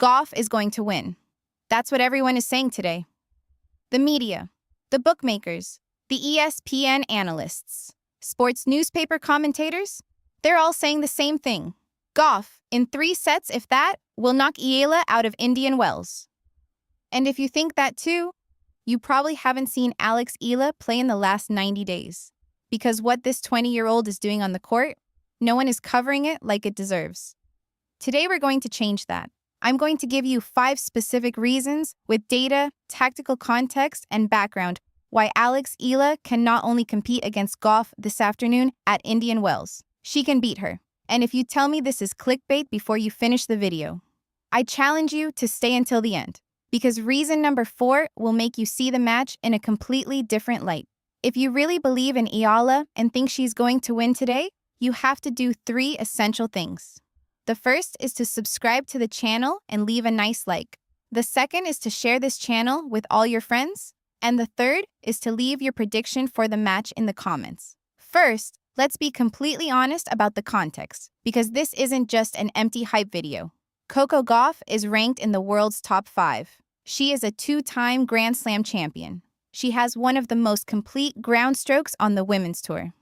Gauff is going to win. That's what everyone is saying today. The media, the bookmakers, the ESPN analysts, sports newspaper commentators, they're all saying the same thing. Gauff, in 3 sets if that, will knock Eala out of Indian Wells. And if you think that too, you probably haven't seen Alex Eala play in the last 90 days. Because what this 20-year-old is doing on the court, no one is covering it like it deserves. Today we're going to change that. I'm going to give you 5 specific reasons with data, tactical context, and background why Alex Eala can not only compete against Gauff this afternoon at Indian Wells, she can beat her. And if you tell me this is clickbait before you finish the video, I challenge you to stay until the end, because reason number 4 will make you see the match in a completely different light. If you really believe in Eala and think she's going to win today, you have to do 3 essential things. The first is to subscribe to the channel and leave a nice like. The second is to share this channel with all your friends. And the third is to leave your prediction for the match in the comments. First, let's be completely honest about the context, because this isn't just an empty hype video. Coco Gauff is ranked in the world's top 5. She is a 2-time Grand Slam champion. She has one of the most complete ground strokes on the women's tour.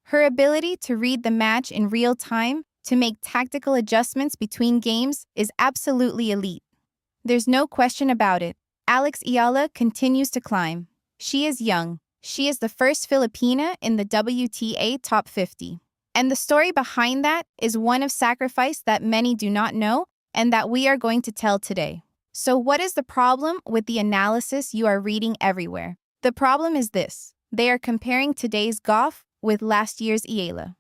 Her ability to read the match in real time, to make tactical adjustments between games, is absolutely elite. There's no question about it. Alex Eala continues to climb. She is young. She is the first Filipina in the WTA top 50. And the story behind that is one of sacrifice that many do not know and that we are going to tell today. So what is the problem with the analysis you are reading everywhere? The problem is this. They are comparing today's Gauff with last year's Eala.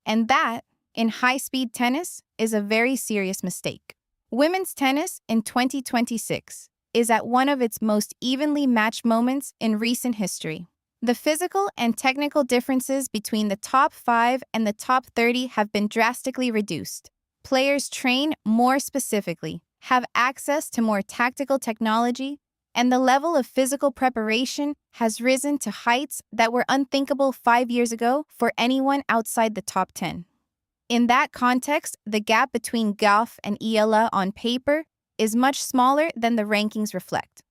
And that, in high-speed tennis, is a very serious mistake. Women's tennis in 2026 is at one of its most evenly matched moments in recent history. The physical and technical differences between the top 5 and the top 30 have been drastically reduced. Players train more specifically, have access to more tactical technology, and the level of physical preparation has risen to heights that were unthinkable 5 years ago for anyone outside the top 10. In that context, the gap between Gauff and Eala on paper is much smaller than the rankings reflect.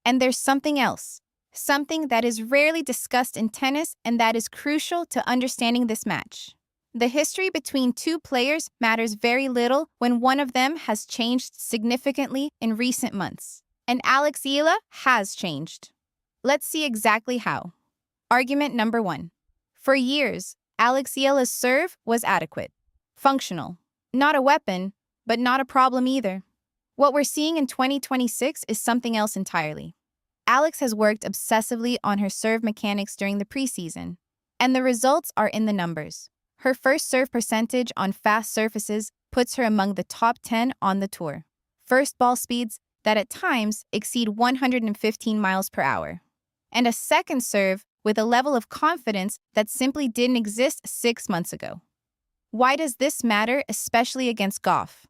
And there's something else, something that is rarely discussed in tennis and that is crucial to understanding this match. The history between 2 players matters very little when one of them has changed significantly in recent months. And Alex Eala has changed. Let's see exactly how. Argument number 1. For years, Alex Eala's serve was adequate, functional. Not a weapon, but not a problem either. What we're seeing in 2026 is something else entirely. Alex has worked obsessively on her serve mechanics during the preseason, and the results are in the numbers. Her first serve percentage on fast surfaces puts her among the top 10 on the tour. First ball speeds that at times exceed 115 miles per hour. And a second serve with a level of confidence that simply didn't exist 6 months ago. Why does this matter, especially against Gauff?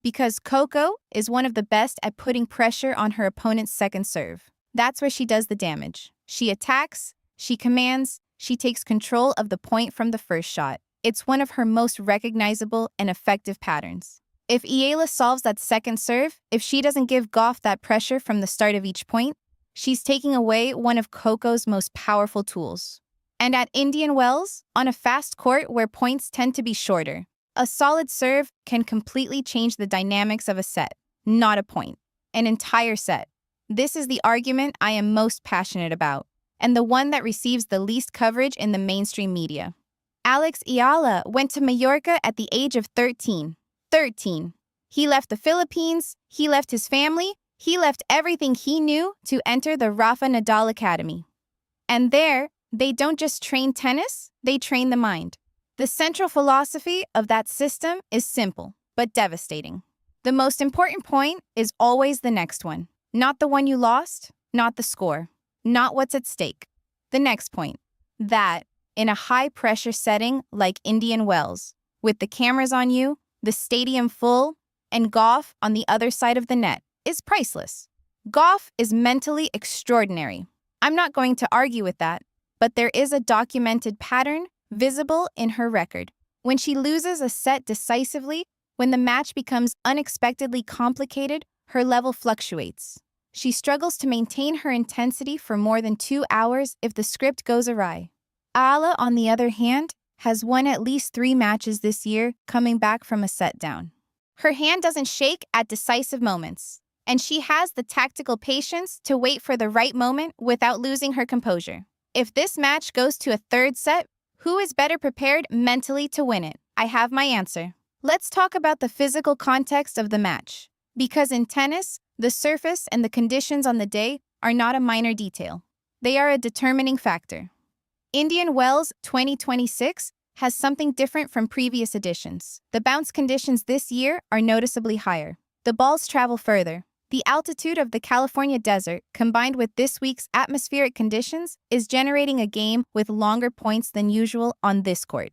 Because Coco is one of the best at putting pressure on her opponent's second serve. That's where she does the damage. She attacks, she commands, she takes control of the point from the first shot. It's one of her most recognizable and effective patterns. If Eala solves that second serve, if she doesn't give Gauff that pressure from the start of each point, she's taking away one of Coco's most powerful tools. And at Indian Wells, on a fast court where points tend to be shorter, a solid serve can completely change the dynamics of a set, not a point, an entire set. This is the argument I am most passionate about, and the one that receives the least coverage in the mainstream media. Alex Eala went to Mallorca at the age of 13. 13. He left the Philippines, he left his family, he left everything he knew to enter the Rafa Nadal Academy. And there, they don't just train tennis, they train the mind. The central philosophy of that system is simple, but devastating. The most important point is always the next one. Not the one you lost, not the score, not what's at stake. The next point. That, in a high-pressure setting like Indian Wells, with the cameras on you, the stadium full, and Gauff on the other side of the net, is priceless. Gauff is mentally extraordinary. I'm not going to argue with that, but there is a documented pattern visible in her record. When she loses a set decisively, when the match becomes unexpectedly complicated, her level fluctuates. She struggles to maintain her intensity for more than 2 hours if the script goes awry. Eala, on the other hand, has won at least 3 matches this year, coming back from a set down. Her hand doesn't shake at decisive moments, and she has the tactical patience to wait for the right moment without losing her composure. If this match goes to a third set, who is better prepared mentally to win it? I have my answer. Let's talk about the physical context of the match. Because in tennis, the surface and the conditions on the day are not a minor detail. They are a determining factor. Indian Wells 2026 has something different from previous editions. The bounce conditions this year are noticeably higher. The balls travel further. The altitude of the California desert, combined with this week's atmospheric conditions, is generating a game with longer points than usual on this court.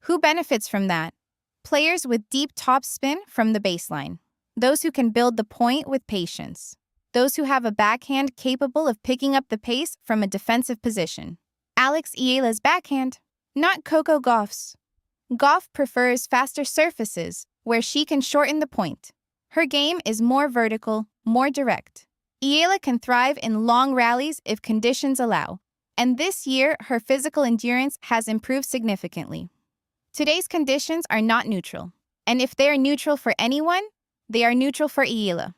Who benefits from that? Players with deep topspin from the baseline. Those who can build the point with patience. Those who have a backhand capable of picking up the pace from a defensive position. Alex Eala's backhand, not Coco Gauff's. Gauff prefers faster surfaces, where she can shorten the point. Her game is more vertical, more direct. Eala can thrive in long rallies if conditions allow, and this year her physical endurance has improved significantly. Today's conditions are not neutral, and if they are neutral for anyone, they are neutral for Eala.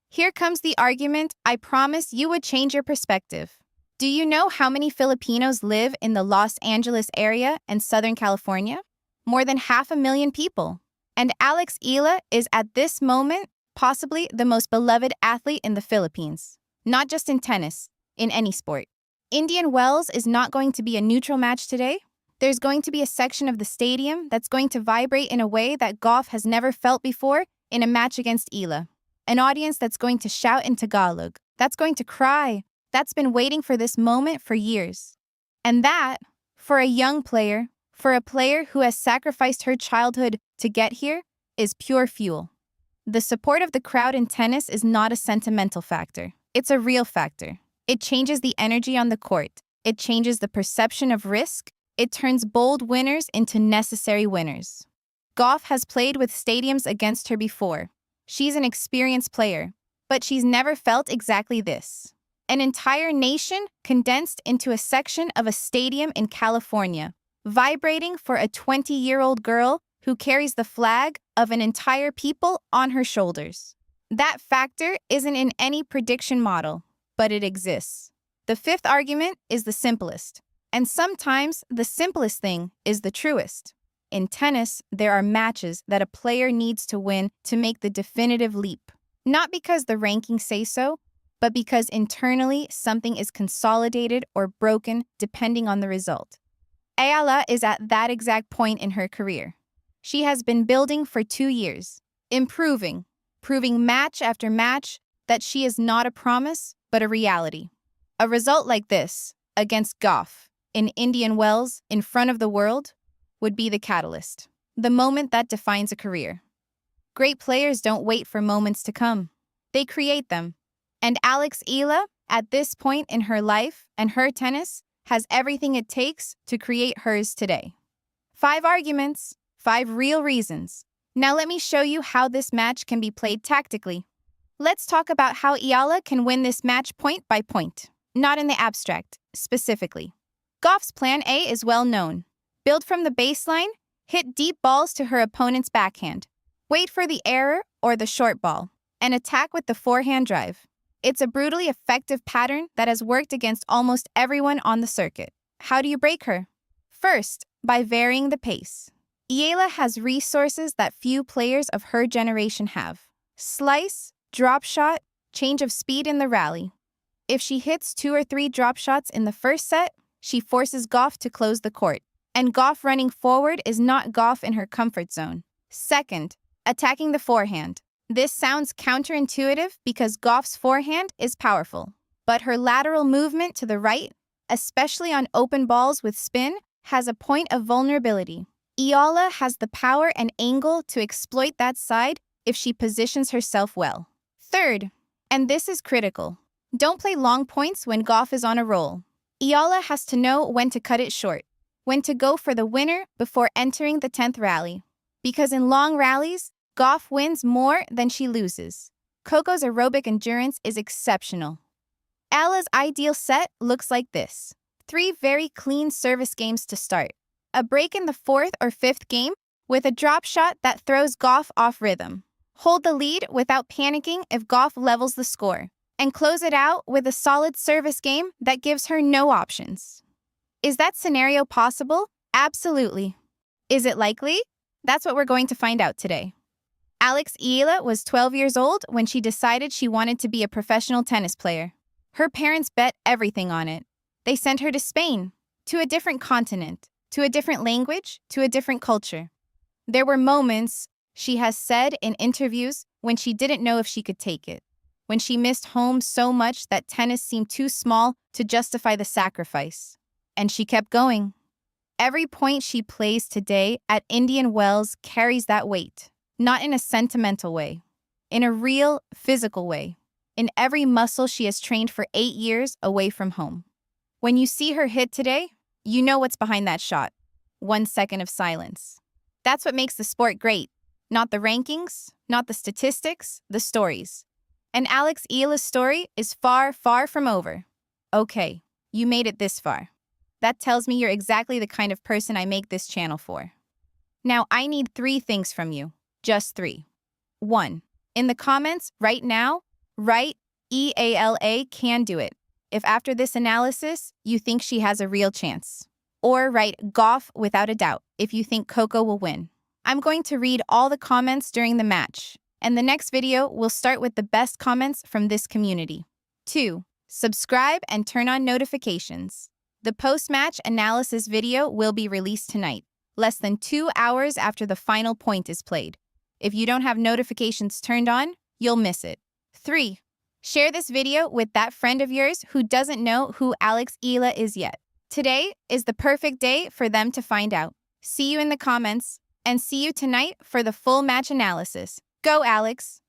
Here comes the argument I promise you would change your perspective. Do you know how many Filipinos live in the Los Angeles area and Southern California? More than 500,000 people. And Alex Eala is at this moment possibly the most beloved athlete in the Philippines. Not just in tennis, in any sport. Indian Wells is not going to be a neutral match today. There's going to be a section of the stadium that's going to vibrate in a way that Gauff has never felt before in a match against Eala. An audience that's going to shout in Tagalog, that's going to cry, that's been waiting for this moment for years. And that, for a young player, for a player who has sacrificed her childhood to get here, is pure fuel. The support of the crowd in tennis is not a sentimental factor. It's a real factor. It changes the energy on the court. It changes the perception of risk. It turns bold winners into necessary winners. Gauff has played with stadiums against her before. She's an experienced player, but she's never felt exactly this. An entire nation condensed into a section of a stadium in California, vibrating for a 20-year-old girl who carries the flag of an entire people on her shoulders. That factor isn't in any prediction model, but it exists. The fifth argument is the simplest. And sometimes the simplest thing is the truest. In tennis, there are matches that a player needs to win to make the definitive leap. Not because the rankings say so, but because internally something is consolidated or broken depending on the result. Eala is at that exact point in her career. She has been building for 2 years, improving, proving match after match that she is not a promise, but a reality. A result like this, against Gauff, in Indian Wells, in front of the world, would be the catalyst, the moment that defines a career. Great players don't wait for moments to come. They create them. And Alex Eala, at this point in her life and her tennis, has everything it takes to create hers today. 5 arguments, 5 real reasons. Now let me show you how this match can be played tactically. Let's talk about how Eala can win this match point by point, not in the abstract, specifically. Gauff's plan A is well known. Build from the baseline, hit deep balls to her opponent's backhand. Wait for the error or the short ball, and attack with the forehand drive. It's a brutally effective pattern that has worked against almost everyone on the circuit. How do you break her? First, by varying the pace. Eala has resources that few players of her generation have. Slice, drop shot, change of speed in the rally. If she hits 2 or 3 drop shots in the first set, she forces Gauff to close the court. And Gauff running forward is not Gauff in her comfort zone. Second, attacking the forehand. This sounds counterintuitive because Gauff's forehand is powerful. But her lateral movement to the right, especially on open balls with spin, has a point of vulnerability. Eala has the power and angle to exploit that side if she positions herself well. Third, and this is critical, don't play long points when Gauff is on a roll. Eala has to know when to cut it short, when to go for the winner before entering the 10th rally. Because in long rallies, Gauff wins more than she loses. Coco's aerobic endurance is exceptional. Eala's ideal set looks like this. 3 very clean service games to start. A break in the 4th or 5th game with a drop shot that throws Gauff off rhythm. Hold the lead without panicking if Gauff levels the score. And close it out with a solid service game that gives her no options. Is that scenario possible? Absolutely. Is it likely? That's what we're going to find out today. Alex Eala was 12 years old when she decided she wanted to be a professional tennis player. Her parents bet everything on it. They sent her to Spain, to a different continent, to a different language, to a different culture. There were moments, she has said in interviews, when she didn't know if she could take it. When she missed home so much that tennis seemed too small to justify the sacrifice. And she kept going. Every point she plays today at Indian Wells carries that weight, not in a sentimental way, in a real, physical way, in every muscle she has trained for 8 years away from home. When you see her hit today, you know what's behind that shot. 1 second of silence. That's what makes the sport great. Not the rankings, not the statistics, the stories. And Alex Eala's story is far, far from over. Okay, you made it this far. That tells me you're exactly the kind of person I make this channel for. Now, I need 3 things from you. Just 3. 1. In the comments right now, write Eala can do it if after this analysis you think she has a real chance. Or write Gauff without a doubt if you think Coco will win. I'm going to read all the comments during the match, and the next video will start with the best comments from this community. 2. Subscribe and turn on notifications. The post-match analysis video will be released tonight, less than 2 hours after the final point is played. If you don't have notifications turned on, you'll miss it. 3. Share this video with that friend of yours who doesn't know who Alex Eala is yet. Today is the perfect day for them to find out. See you in the comments, and see you tonight for the full match analysis. Go, Alex!